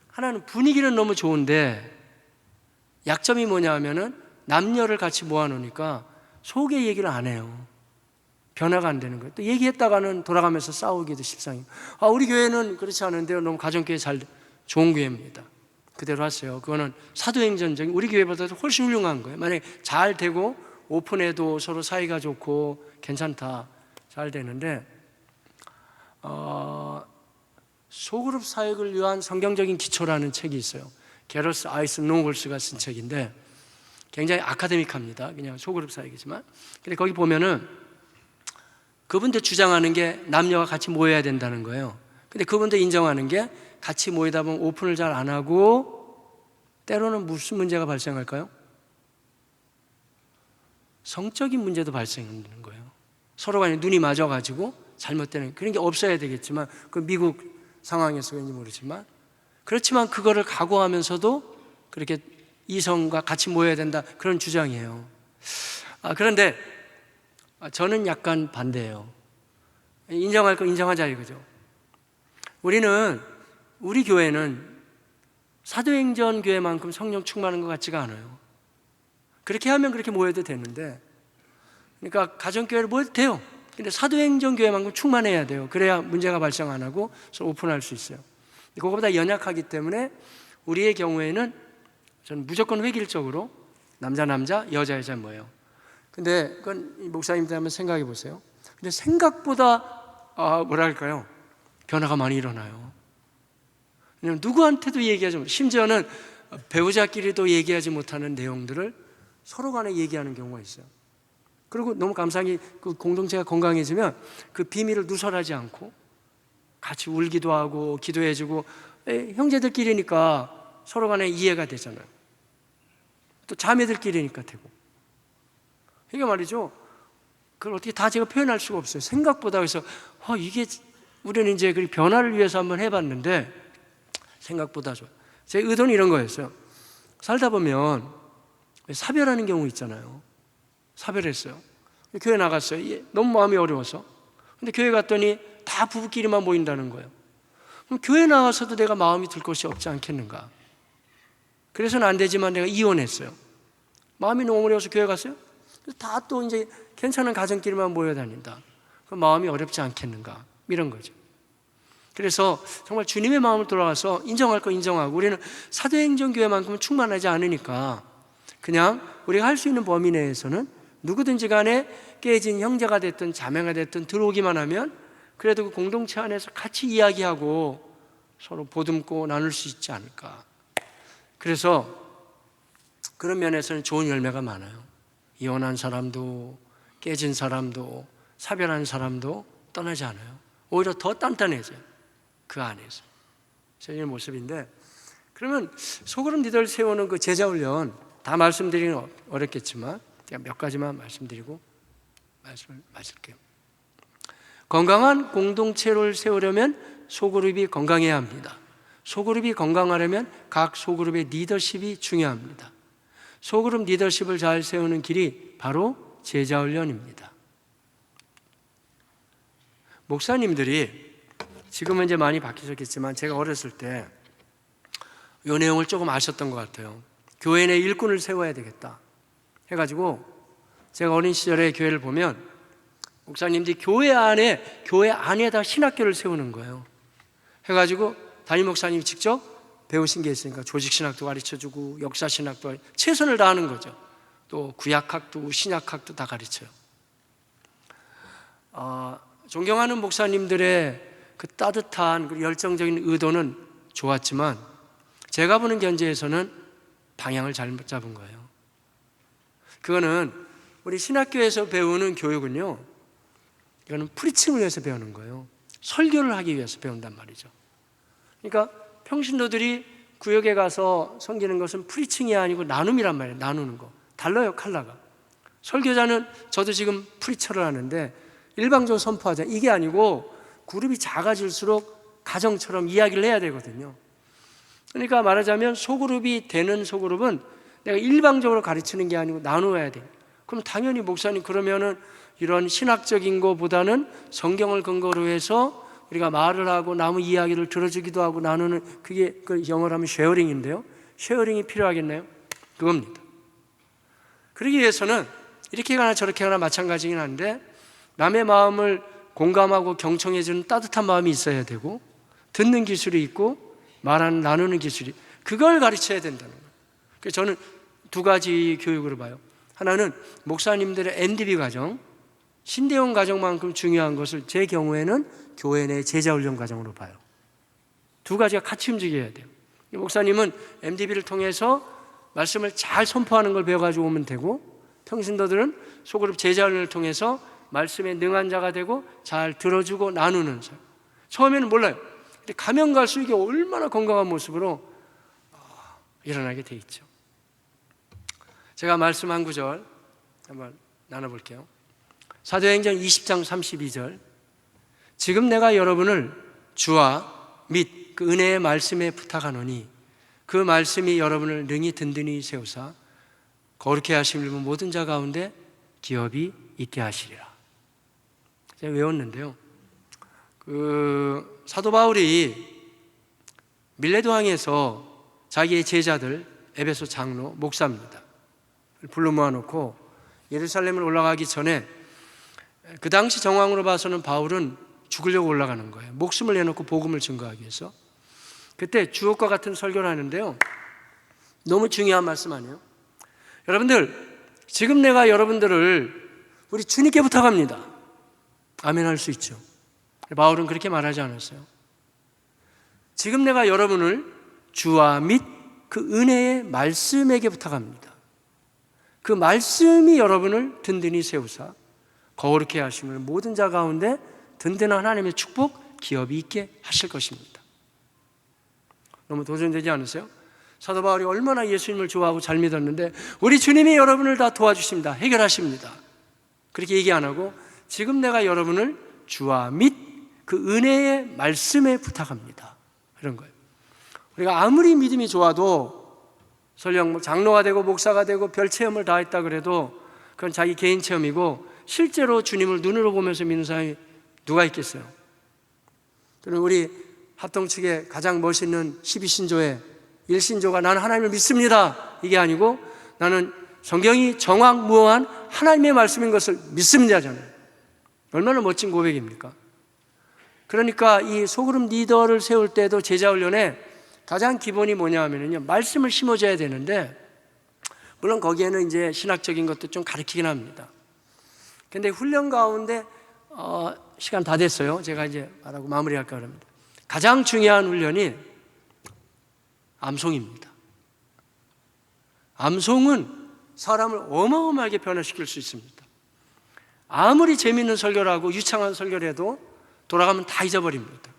하나는 분위기는 너무 좋은데 약점이 뭐냐 하면은 남녀를 같이 모아놓으니까 속의 얘기를 안 해요. 변화가 안 되는 거예요. 또 얘기했다가는 돌아가면서 싸우기도 십상이에요. 우리 교회는 그렇지 않은데요. 너무 가정교회 좋은 교회입니다. 그대로 하세요. 그거는 사도행전적인 우리 교회보다도 훨씬 훌륭한 거예요. 만약에 잘 되고 오픈해도 서로 사이가 좋고 괜찮다, 잘 되는데 소그룹 사역을 위한 성경적인 기초라는 책이 있어요. 게러스 아이스 노홀스가 쓴 책인데 굉장히 아카데믹합니다. 그냥 소그룹 사역이지만. 근데 거기 보면은 그분들 주장하는 게 남녀가 같이 모여야 된다는 거예요. 근데 그분들 인정하는 게 같이 모이다 보면 오픈을 잘 안 하고 때로는 무슨 문제가 발생할까요? 성적인 문제도 발생하는 거예요. 서로 간에 눈이 맞아가지고 잘못되는 그런 게 없어야 되겠지만, 그 미국 상황에서 그런지 모르지만, 그렇지만 그거를 각오하면서도 그렇게 이성과 같이 모여야 된다, 그런 주장이에요. 그런데 저는 약간 반대예요. 인정할 거 인정하자 이거죠. 우리 교회는 사도행전 교회만큼 성령 충만한 것 같지가 않아요. 그렇게 하면 그렇게 모여도 되는데, 그러니까 가정교회를 모여도 돼요. 근데 사도행전 교회만큼 충만해야 돼요. 그래야 문제가 발생 안 하고 서로 오픈할 수 있어요. 그거보다 연약하기 때문에 우리의 경우에는 저는 무조건 획일적으로 남자 여자 모여요. 근데 그건 목사님들 한번 생각해 보세요. 근데 생각보다 뭐랄까요, 변화가 많이 일어나요. 왜냐면 누구한테도 얘기하지 못하고, 심지어는 배우자끼리도 얘기하지 못하는 내용들을 서로 간에 얘기하는 경우가 있어요. 그리고 너무 감사한 게 그 공동체가 건강해지면 그 비밀을 누설하지 않고 같이 울기도 하고 기도해주고, 형제들끼리니까 서로 간에 이해가 되잖아요. 또 자매들끼리니까 되고. 이게 말이죠, 그걸 어떻게 다 제가 표현할 수가 없어요. 생각보다. 그래서 이게 우리는 이제 그 변화를 위해서 한번 해봤는데 생각보다 좋아요. 제 의도는 이런 거였어요. 살다 보면 사별하는 경우 있잖아요. 사별했어요. 교회 나갔어요. 너무 마음이 어려워서. 근데 교회 갔더니 다 부부끼리만 모인다는 거예요. 그럼 교회 나와서도 내가 마음이 들 곳이 없지 않겠는가? 그래서는 안 되지만 내가 이혼했어요. 마음이 너무 어려워서 교회 갔어요. 다 또 이제 괜찮은 가정끼리만 모여 다닌다. 그럼 마음이 어렵지 않겠는가? 이런 거죠. 그래서 정말 주님의 마음을 돌아가서 인정할 거 인정하고, 우리는 사도행전 교회만큼은 충만하지 않으니까 그냥 우리가 할 수 있는 범위 내에서는 누구든지 간에 깨진 형제가 됐든 자매가 됐든 들어오기만 하면 그래도 그 공동체 안에서 같이 이야기하고 서로 보듬고 나눌 수 있지 않을까. 그래서 그런 면에서는 좋은 열매가 많아요. 이혼한 사람도 깨진 사람도 사별한 사람도 떠나지 않아요. 오히려 더 단단해져요. 그 안에서. 저희의 모습인데, 그러면 소그룹 리더를 세우는 그 제자훈련 다 말씀드리긴 어렵겠지만 제가 몇 가지만 말씀드리고 말씀을 마칠게요. 건강한 공동체를 세우려면 소그룹이 건강해야 합니다. 소그룹이 건강하려면 각 소그룹의 리더십이 중요합니다. 소그룹 리더십을 잘 세우는 길이 바로 제자훈련입니다. 목사님들이 지금은 이제 많이 바뀌셨겠지만 제가 어렸을 때 이 내용을 조금 아셨던 것 같아요. 교회 내 일꾼을 세워야 되겠다 해가지고 제가 어린 시절에 교회를 보면 목사님들이 교회 안에다 신학교를 세우는 거예요. 해가지고 담임 목사님이 직접 배우신 게 있으니까 조직신학도 가르쳐주고 역사신학도 최선을 다하는 거죠. 또 구약학도 신약학도 다 가르쳐요. 존경하는 목사님들의 그 따뜻한 그 열정적인 의도는 좋았지만 제가 보는 견지에서는 방향을 잘못 잡은 거예요. 그거는 우리 신학교에서 배우는 교육은요, 이거는 프리칭을 위해서 배우는 거예요. 설교를 하기 위해서 배운단 말이죠. 그러니까 평신도들이 구역에 가서 섬기는 것은 프리칭이 아니고 나눔이란 말이에요. 나누는 거. 달라요, 컬러가. 설교자는 저도 지금 프리처를 하는데 일방적으로 선포하자. 이게 아니고 그룹이 작아질수록 가정처럼 이야기를 해야 되거든요. 그러니까 말하자면 소그룹이 되는 소그룹은 내가 일방적으로 가르치는 게 아니고 나누어야 돼. 그럼 당연히 목사님 그러면은 이런 신학적인 것보다는 성경을 근거로 해서 우리가 말을 하고 남의 이야기를 들어주기도 하고 나누는, 그게 그 영어로 하면 쉐어링인데요. 쉐어링이 필요하겠나요? 그겁니다. 그러기 위해서는 이렇게 가나 저렇게 가나 마찬가지긴 한데 남의 마음을 공감하고 경청해주는 따뜻한 마음이 있어야 되고 듣는 기술이 있고 나누는 기술이, 그걸 가르쳐야 된다는 거예요. 그래서 저는 두 가지 교육으로 봐요. 하나는 목사님들의 MDB 과정, 신대원 과정만큼 중요한 것을 제 경우에는 교회 내 제자훈련 과정으로 봐요. 두 가지가 같이 움직여야 돼요. 목사님은 MDB를 통해서 말씀을 잘 선포하는 걸 배워가지고 오면 되고, 평신도들은 소그룹 제자훈련을 통해서 말씀에 능한 자가 되고 잘 들어주고 나누는 사람. 처음에는 몰라요. 근데 가면 갈수록 이게 얼마나 건강한 모습으로 일어나게 돼 있죠. 제가 말씀 한 구절 한번 나눠볼게요. 사도행전 20장 32절. 지금 내가 여러분을 주와 및 그 은혜의 말씀에 부탁하노니 그 말씀이 여러분을 능히 든든히 세우사 거룩해 하시는 모든 자 가운데 기업이 있게 하시리라. 제가 외웠는데요. 사도 바울이 밀레도 항에서 자기의 제자들, 에베소 장로, 목사입니다, 불러 모아놓고 예루살렘을 올라가기 전에, 그 당시 정황으로 봐서는 바울은 죽으려고 올라가는 거예요. 목숨을 내놓고 복음을 증거하기 위해서. 그때 주옥과 같은 설교를 하는데요, 너무 중요한 말씀 아니에요? 여러분들, 지금 내가 여러분들을 우리 주님께 부탁합니다. 아멘 할 수 있죠. 바울은 그렇게 말하지 않았어요. 지금 내가 여러분을 주와 및 그 은혜의 말씀에게 부탁합니다. 그 말씀이 여러분을 든든히 세우사 거룩해 하심을 모든 자 가운데 든든한 하나님의 축복, 기업이 있게 하실 것입니다. 너무 도전되지 않으세요? 사도 바울이 얼마나 예수님을 좋아하고 잘 믿었는데 우리 주님이 여러분을 다 도와주십니다, 해결하십니다, 그렇게 얘기 안 하고 지금 내가 여러분을 주와 및 그 은혜의 말씀에 부탁합니다, 이런 거예요. 우리가 아무리 믿음이 좋아도 설령 장로가 되고 목사가 되고 별 체험을 다 했다 그래도 그건 자기 개인 체험이고 실제로 주님을 눈으로 보면서 믿는 사람이 누가 있겠어요? 저는 우리 합동 측의 가장 멋있는 12신조의 1신조가 나는 하나님을 믿습니다, 이게 아니고 나는 성경이 정확무어한 하나님의 말씀인 것을 믿습니다잖아요. 얼마나 멋진 고백입니까? 그러니까 이 소그룹 리더를 세울 때도 제자훈련에 가장 기본이 뭐냐 하면요, 말씀을 심어줘야 되는데, 물론 거기에는 이제 신학적인 것도 좀 가르치긴 합니다. 근데 훈련 가운데 시간 다 됐어요. 제가 이제 말하고 마무리할까 합니다. 가장 중요한 훈련이 암송입니다. 암송은 사람을 어마어마하게 변화시킬 수 있습니다. 아무리 재미있는 설교를 하고 유창한 설교를 해도 돌아가면 다 잊어버립니다.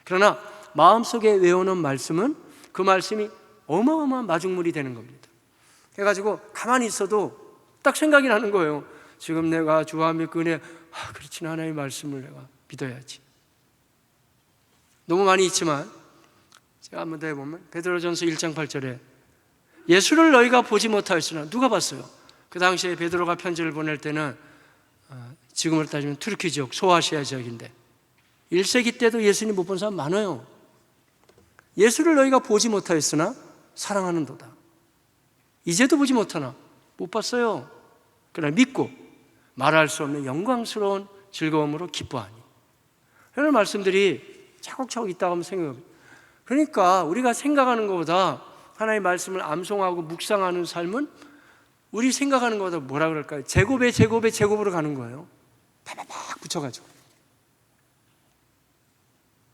그러나 마음속에 외우는 말씀은 그 말씀이 어마어마한 마중물이 되는 겁니다. 해가지고 가만히 있어도 딱 생각이 나는 거예요. 지금 내가 주와 및 그 은혜, 그렇지, 하나님의 말씀을 내가 믿어야지. 너무 많이 있지만 제가 한번 더 해보면 베드로전서 1장 8절에 예수를 너희가 보지 못하였으나 누가 봤어요? 그 당시에 베드로가 편지를 보낼 때는 지금으로 따지면 투르키 지역, 소아시아 지역인데 1세기 때도 예수님 못 본 사람 많아요. 예수를 너희가 보지 못하였으나 사랑하는도다. 이제도 보지 못하나 못 봤어요. 그러나 믿고 말할 수 없는 영광스러운 즐거움으로 기뻐하니. 이런 말씀들이 차곡차곡 있다고 한번 생각해요. 그러니까 우리가 생각하는 것보다 하나님의 말씀을 암송하고 묵상하는 삶은 우리 생각하는 것보다 뭐라 그럴까요? 제곱에 제곱에 제곱으로 가는 거예요. 팍팍 붙여가지고.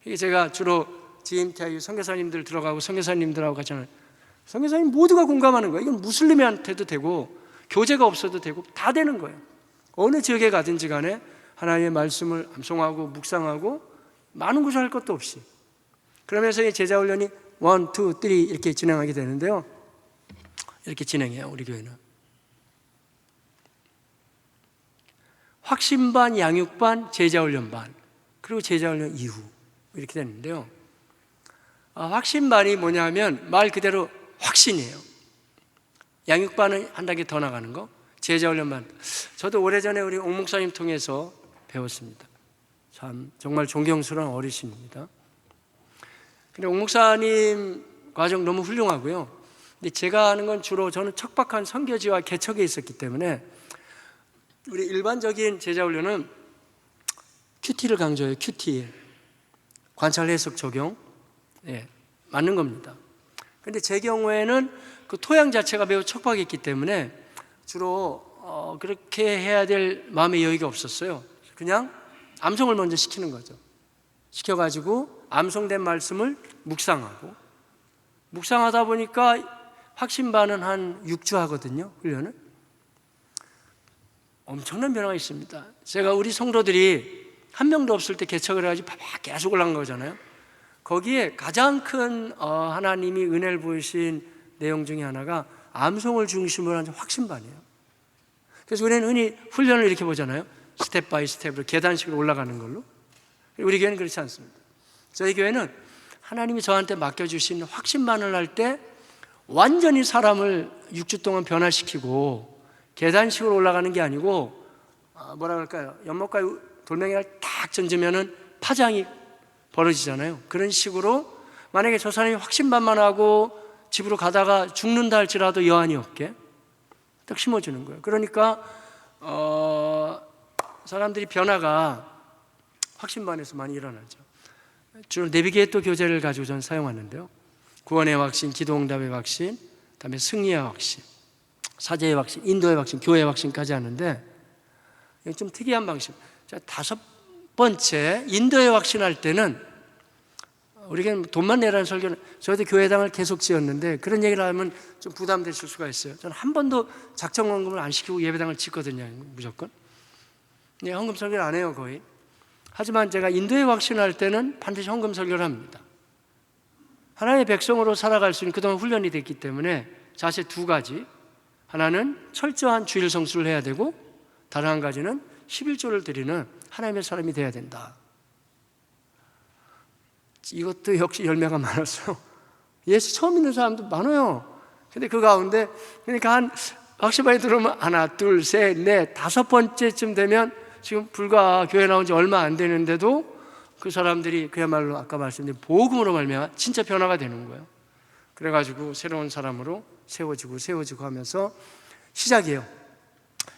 이게 제가 주로 GMTIU 선교사님들 들어가고 선교사님들하고 가잖아요. 선교사님 모두가 공감하는 거예요. 이건 무슬림한테도 되고 교제가 없어도 되고 다 되는 거예요. 어느 지역에 가든지 간에 하나님의 말씀을 암송하고 묵상하고 많은 구조할 것도 없이 그러면서 이 제자훈련이 1, 2, 3 이렇게 진행하게 되는데요. 이렇게 진행해요. 우리 교회는 확신반, 양육반, 제자훈련반 그리고 제자훈련 이후 이렇게 되는데요. 확신반이 뭐냐면 말 그대로 확신이에요. 양육반은 한 단계 더 나가는 거. 제자훈련반 저도 오래전에 우리 옥 목사님 통해서 배웠습니다. 참 정말 존경스러운 어르신입니다. 근데 옥 목사님 과정 너무 훌륭하고요. 근데 제가 하는 건 주로 저는 척박한 선교지와 개척에 있었기 때문에 우리 일반적인 제자훈련은 QT를 강조해요. QT 관찰, 해석, 적용 맞는 겁니다. 근데 제 경우에는 그 토양 자체가 매우 척박했기 때문에 주로 그렇게 해야 될 마음의 여유가 없었어요. 그냥 암송을 먼저 시키는 거죠. 시켜가지고 암송된 말씀을 묵상하고 묵상하다 보니까 확신반은 한 6주 하거든요. 훈련은 엄청난 변화가 있습니다. 제가 우리 성도들이 한 명도 없을 때 개척을 해가지고 팍팍 계속 올라간 거잖아요. 거기에 가장 큰 하나님이 은혜를 보이신 내용 중에 하나가 암송을 중심으로 한 확신반이에요. 그래서 우리는 흔히 훈련을 이렇게 보잖아요. 스텝 바이 스텝으로 계단식으로 올라가는 걸로. 우리 교회는 그렇지 않습니다. 저희 교회는 하나님이 저한테 맡겨주신 확신반을 할 때 완전히 사람을 6주 동안 변화시키고 계단식으로 올라가는 게 아니고 뭐라 그럴까요? 연못가에 돌멩이를 탁 던지면은 파장이 벌어지잖아요. 그런 식으로 만약에 저 사람이 확신반만 하고 집으로 가다가 죽는다 할지라도 여한이 없게 딱 심어주는 거예요. 그러니까 사람들이 변화가 확신반에서 많이 일어나죠. 주로 내비게이터 교재를 가지고 저는 사용하는데요. 구원의 확신, 기도응답의 확신, 그다음에 승리의 확신, 사제의 확신, 인도의 확신, 교회의 확신까지 하는데 좀 특이한 방식. 자, 5번째 인도의 확신할 때는 우리가 돈만 내라는 설교는 저희도 교회당을 계속 지었는데 그런 얘기를 하면 좀 부담되실 수가 있어요. 저는 한 번도 작정헌금을 안 시키고 예배당을 짓거든요. 무조건. 네, 헌금 설교를 안 해요 거의. 하지만 제가 인도의 확신할 때는 반드시 헌금 설교를 합니다. 하나님의 백성으로 살아갈 수 있는 그동안 훈련이 됐기 때문에 자세 두 가지. 하나는 철저한 주일 성수를 해야 되고 다른 한 가지는 11조를 드리는 하나님의 사람이 돼야 된다. 이것도 역시 열매가 많았어요. 예수 처음 믿는 사람도 많아요. 근데 그 가운데 그러니까 한 확신반이 들어오면 하나, 둘, 셋, 넷, 5번째쯤 되면 지금 불과 교회 나온 지 얼마 안 되는데도 그 사람들이 그야말로 아까 말씀드린 복음으로 말미암아 진짜 변화가 되는 거예요. 그래가지고 새로운 사람으로 세워지고 하면서 시작이에요.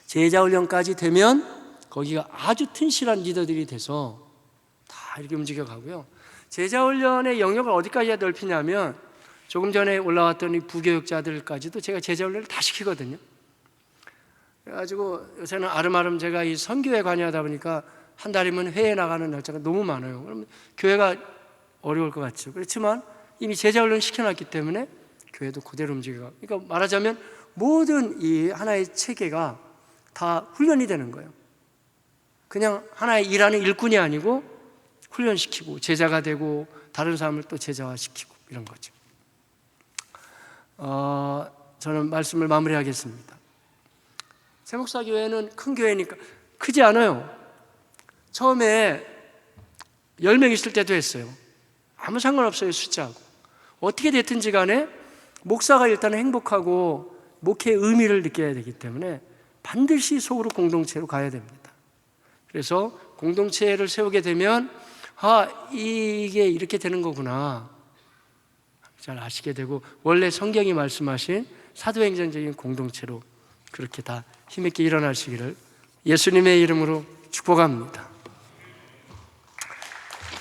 제자훈련까지 되면 거기가 아주 튼실한 리더들이 돼서 다 이렇게 움직여가고요. 제자훈련의 영역을 어디까지 넓히냐면 조금 전에 올라왔던 이 부교육자들까지도 제가 제자훈련을 다 시키거든요. 그래가지고 요새는 아름아름 제가 이 선교에 관여하다 보니까 한 달이면 회에 나가는 날짜가 너무 많아요. 그러면 교회가 어려울 것 같죠. 그렇지만 이미 제자훈련 시켜놨기 때문에 교회도 그대로 움직여요. 그러니까 말하자면 모든 이 하나의 체계가 다 훈련이 되는 거예요. 그냥 하나의 일하는 일꾼이 아니고 훈련시키고 제자가 되고 다른 사람을 또 제자화시키고 이런 거죠. 저는 말씀을 마무리하겠습니다. 세목사교회는 큰 교회니까 크지 않아요. 처음에 10명 있을 때도 했어요. 아무 상관없어요 숫자하고. 어떻게 됐든지 간에 목사가 일단 행복하고 목회의 의미를 느껴야 되기 때문에 반드시 속으로 공동체로 가야 됩니다. 그래서 공동체를 세우게 되면 이게 이렇게 되는 거구나 잘 아시게 되고, 원래 성경이 말씀하신 사도행전적인 공동체로 그렇게 다 힘있게 일어나시기를 예수님의 이름으로 축복합니다.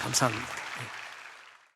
감사합니다.